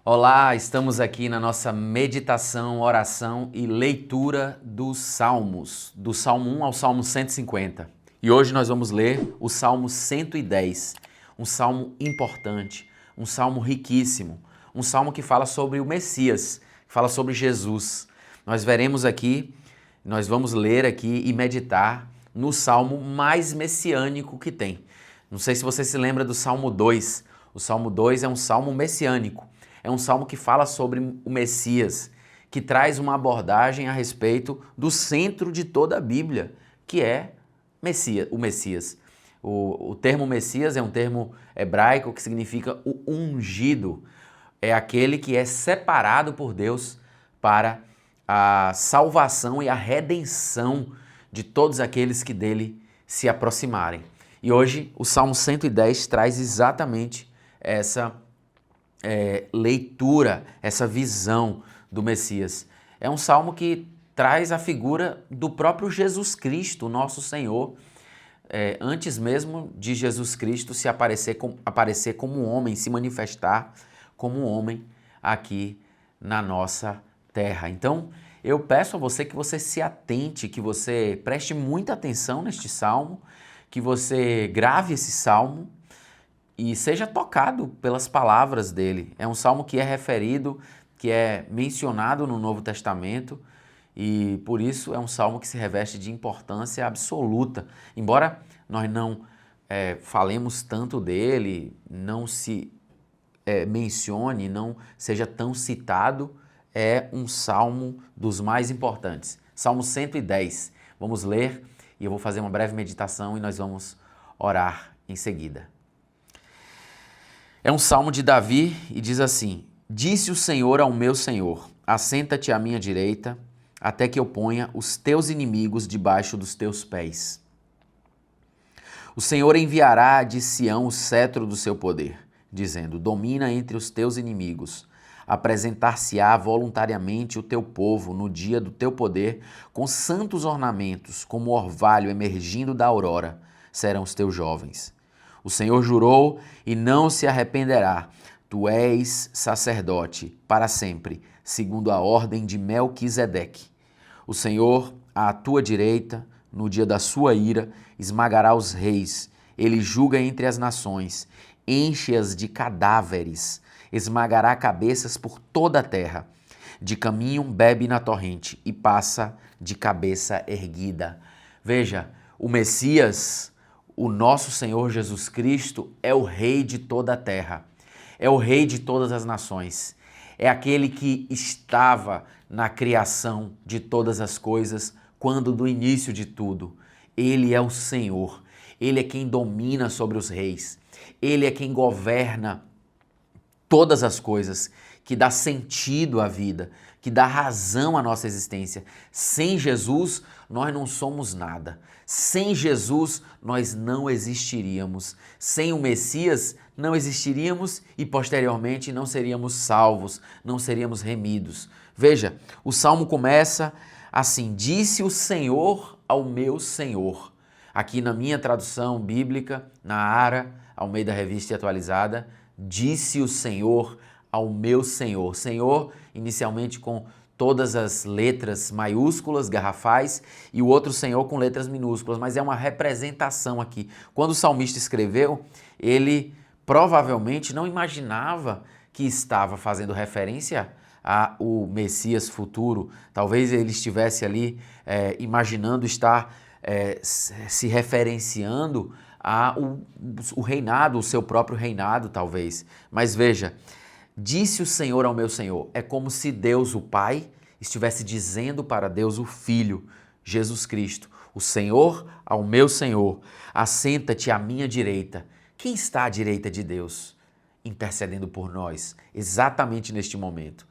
Olá, estamos aqui na nossa meditação, oração e leitura dos Salmos, do Salmo 1 ao Salmo 150. E hoje nós vamos ler o Salmo 110, um salmo importante, um salmo riquíssimo, um salmo que fala sobre o Messias, que fala sobre Jesus. Nós veremos aqui, nós vamos ler aqui e meditar no salmo mais messiânico que tem. Não sei se você se lembra do Salmo 2. O Salmo 2 é um salmo messiânico. É um salmo que fala sobre o Messias, que traz uma abordagem a respeito do centro de toda a Bíblia, que é o Messias. O termo Messias é um termo hebraico que significa o ungido. É aquele que é separado por Deus para a salvação e a redenção de todos aqueles que dele se aproximarem. E hoje o Salmo 110 traz exatamente essa leitura, essa visão do Messias. É um salmo que traz a figura do próprio Jesus Cristo, nosso Senhor, antes mesmo de Jesus Cristo se aparecer como um homem, se manifestar como um homem aqui na nossa terra. Então, eu peço a você que você se atente, que você preste muita atenção neste salmo, que você grave esse salmo e seja tocado pelas palavras dele. É um salmo que é referido, que é mencionado no Novo Testamento e por isso é um salmo que se reveste de importância absoluta. Embora nós não falemos tanto dele, não se mencione, não seja tão citado, é um salmo dos mais importantes. Salmo 110. Vamos ler e eu vou fazer uma breve meditação e nós vamos orar em seguida. É um salmo de Davi e diz assim: Disse o Senhor ao meu Senhor, assenta-te à minha direita, até que eu ponha os teus inimigos debaixo dos teus pés. O Senhor enviará de Sião o cetro do seu poder, dizendo: Domina entre os teus inimigos. Apresentar-se-á voluntariamente o teu povo no dia do teu poder, com santos ornamentos, como orvalho emergindo da aurora, serão os teus jovens. O Senhor jurou e não se arrependerá. Tu és sacerdote para sempre, segundo a ordem de Melquisedeque. O Senhor, à tua direita, no dia da sua ira, esmagará os reis. Ele julga entre as nações, enche-as de cadáveres, esmagará cabeças por toda a terra. De caminho bebe na torrente e passa de cabeça erguida. Veja, o Messias, o nosso Senhor Jesus Cristo, é o Rei de toda a terra, é o Rei de todas as nações, é aquele que estava na criação de todas as coisas, quando do início de tudo. Ele é o Senhor, Ele é quem domina sobre os reis, Ele é quem governa todas as coisas, que dá sentido à vida, que dá razão à nossa existência. Sem Jesus, nós não somos nada. Sem Jesus, nós não existiríamos. Sem o Messias, não existiríamos e, posteriormente, não seríamos salvos, não seríamos remidos. Veja, o salmo começa assim: Disse o Senhor ao meu Senhor. Aqui na minha tradução bíblica, na ARA, Almeida Revista e Atualizada, disse o Senhor ao meu Senhor. Senhor, inicialmente com todas as letras maiúsculas, garrafais, e o outro Senhor com letras minúsculas, mas é uma representação aqui. Quando o salmista escreveu, ele provavelmente não imaginava que estava fazendo referência ao Messias futuro. Talvez ele estivesse ali imaginando estar se referenciando o reinado, o seu próprio reinado, talvez. Mas veja, disse o Senhor ao meu Senhor. É como se Deus, o Pai, estivesse dizendo para Deus, o Filho, Jesus Cristo: o Senhor ao meu Senhor, assenta-te à minha direita. Quem está à direita de Deus, intercedendo por nós, exatamente neste momento?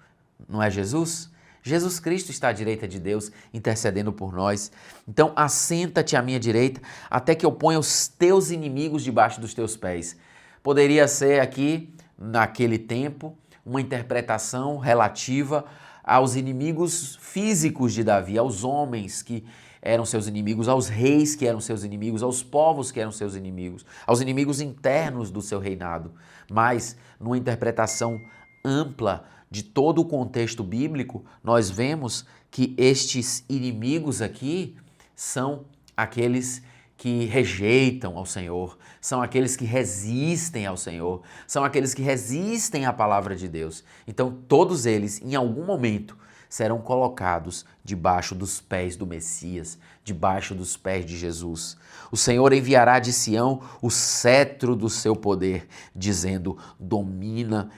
Não é Jesus? Jesus Cristo está à direita de Deus, intercedendo por nós. Então, assenta-te à minha direita, até que eu ponha os teus inimigos debaixo dos teus pés. Poderia ser aqui, naquele tempo, uma interpretação relativa aos inimigos físicos de Davi, aos homens que eram seus inimigos, aos reis que eram seus inimigos, aos povos que eram seus inimigos, aos inimigos internos do seu reinado. Mas, numa interpretação ampla de todo o contexto bíblico, nós vemos que estes inimigos aqui são aqueles que rejeitam ao Senhor, são aqueles que resistem ao Senhor, são aqueles que resistem à palavra de Deus. Então, todos eles, em algum momento, serão colocados debaixo dos pés do Messias, debaixo dos pés de Jesus. O Senhor enviará de Sião o cetro do seu poder, dizendo: domina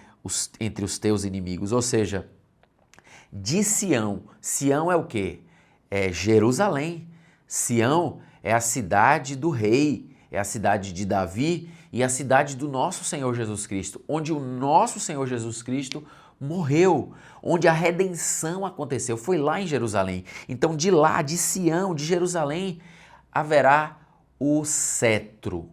entre os teus inimigos. Ou seja, de Sião. Sião é o quê? É Jerusalém. Sião é a cidade do rei, é a cidade de Davi e a cidade do nosso Senhor Jesus Cristo, onde o nosso Senhor Jesus Cristo morreu, onde a redenção aconteceu, foi lá em Jerusalém. Então de lá, de Sião, de Jerusalém, haverá o cetro,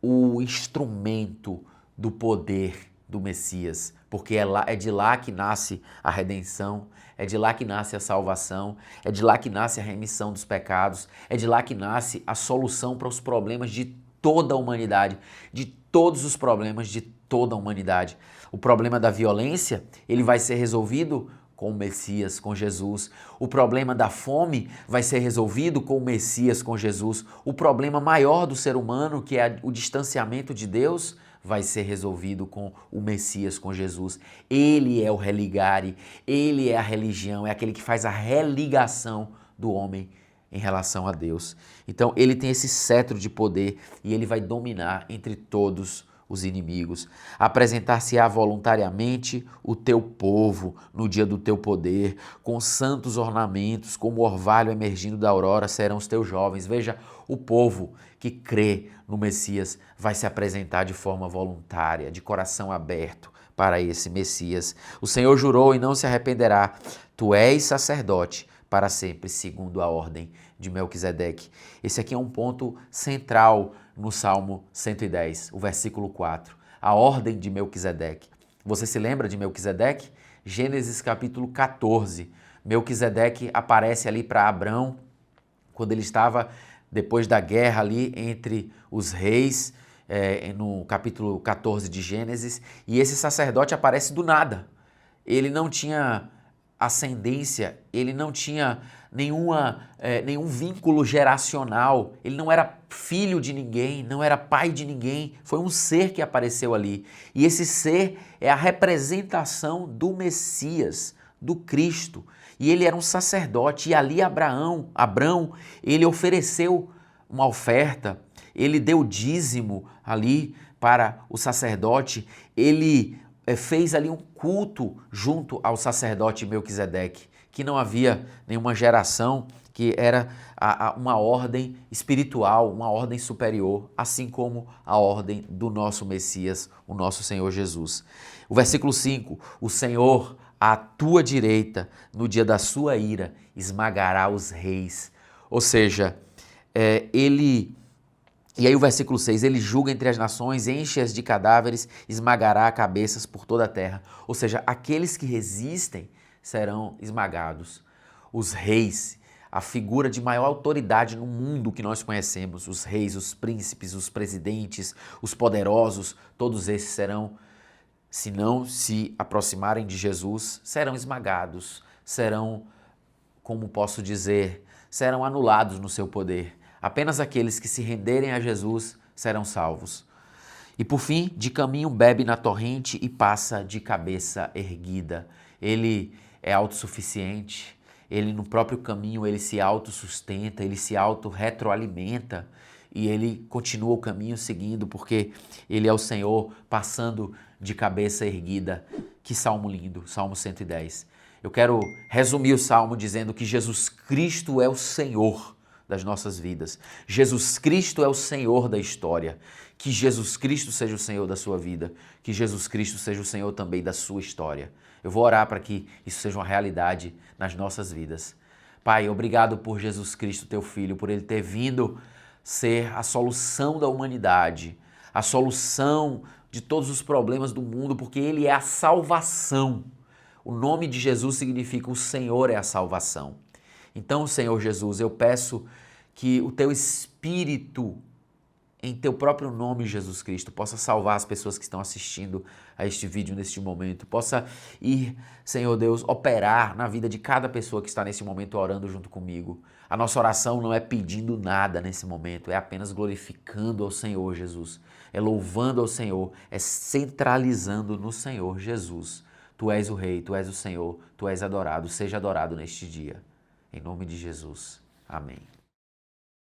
o instrumento do poder do Messias, porque é de lá que nasce a redenção, é de lá que nasce a salvação, é de lá que nasce a remissão dos pecados, é de lá que nasce a solução para os problemas de toda a humanidade, de todos os problemas de toda a humanidade. O problema da violência, ele vai ser resolvido com o Messias, com Jesus. O problema da fome vai ser resolvido com o Messias, com Jesus. O problema maior do ser humano, que é o distanciamento de Deus, vai ser resolvido com o Messias, com Jesus. Ele é o religare, ele é a religião, é aquele que faz a religação do homem em relação a Deus. Então ele tem esse cetro de poder e ele vai dominar entre todos os inimigos. Apresentar-se-á voluntariamente o teu povo no dia do teu poder, com santos ornamentos, como o orvalho emergindo da aurora serão os teus jovens. Veja, o povo que crê no Messias vai se apresentar de forma voluntária, de coração aberto para esse Messias. O Senhor jurou e não se arrependerá. Tu és sacerdote para sempre, segundo a ordem de Melquisedeque. Esse aqui é um ponto central no Salmo 110, o versículo 4, a ordem de Melquisedeque. Você se lembra de Melquisedeque? Gênesis capítulo 14. Melquisedeque aparece ali para Abrão, quando ele estava depois da guerra ali entre os reis, no capítulo 14 de Gênesis, e esse sacerdote aparece do nada. Ele não tinha ascendência, ele não tinha nenhum vínculo geracional, ele não era filho de ninguém, não era pai de ninguém, foi um ser que apareceu ali. E esse ser é a representação do Messias, do Cristo. E ele era um sacerdote, e ali Abrão, ele ofereceu uma oferta, ele deu dízimo ali para o sacerdote, ele fez ali um culto junto ao sacerdote Melquisedeque, que não havia nenhuma geração, que era uma ordem espiritual, uma ordem superior, assim como a ordem do nosso Messias, o nosso Senhor Jesus. O versículo 5, o Senhor à tua direita, no dia da sua ira, esmagará os reis. Ou seja, E aí o versículo 6, ele julga entre as nações, enche-as de cadáveres, esmagará cabeças por toda a terra. Ou seja, aqueles que resistem serão esmagados. Os reis, a figura de maior autoridade no mundo que nós conhecemos, os reis, os príncipes, os presidentes, os poderosos, todos esses serão, se não se aproximarem de Jesus, serão esmagados, serão, como posso dizer, serão anulados no seu poder. Apenas aqueles que se renderem a Jesus serão salvos. E por fim, de caminho bebe na torrente e passa de cabeça erguida. Ele é autossuficiente, ele no próprio caminho ele se autossustenta, ele se auto-retroalimenta e ele continua o caminho seguindo porque ele é o Senhor passando de cabeça erguida. Que salmo lindo, Salmo 110. Eu quero resumir o salmo dizendo que Jesus Cristo é o Senhor das nossas vidas. Jesus Cristo é o Senhor da história. Que Jesus Cristo seja o Senhor da sua vida. Que Jesus Cristo seja o Senhor também da sua história. Eu vou orar para que isso seja uma realidade nas nossas vidas. Pai, obrigado por Jesus Cristo, teu Filho, por ele ter vindo ser a solução da humanidade, a solução de todos os problemas do mundo, porque ele é a salvação. O nome de Jesus significa o Senhor é a salvação. Então, Senhor Jesus, eu peço que o teu Espírito em teu próprio nome, Jesus Cristo, possa salvar as pessoas que estão assistindo a este vídeo neste momento, possa ir, Senhor Deus, operar na vida de cada pessoa que está nesse momento orando junto comigo. A nossa oração não é pedindo nada nesse momento, é apenas glorificando ao Senhor Jesus, é louvando ao Senhor, é centralizando no Senhor Jesus. Tu és o Rei, Tu és o Senhor, Tu és adorado, seja adorado neste dia. Em nome de Jesus. Amém.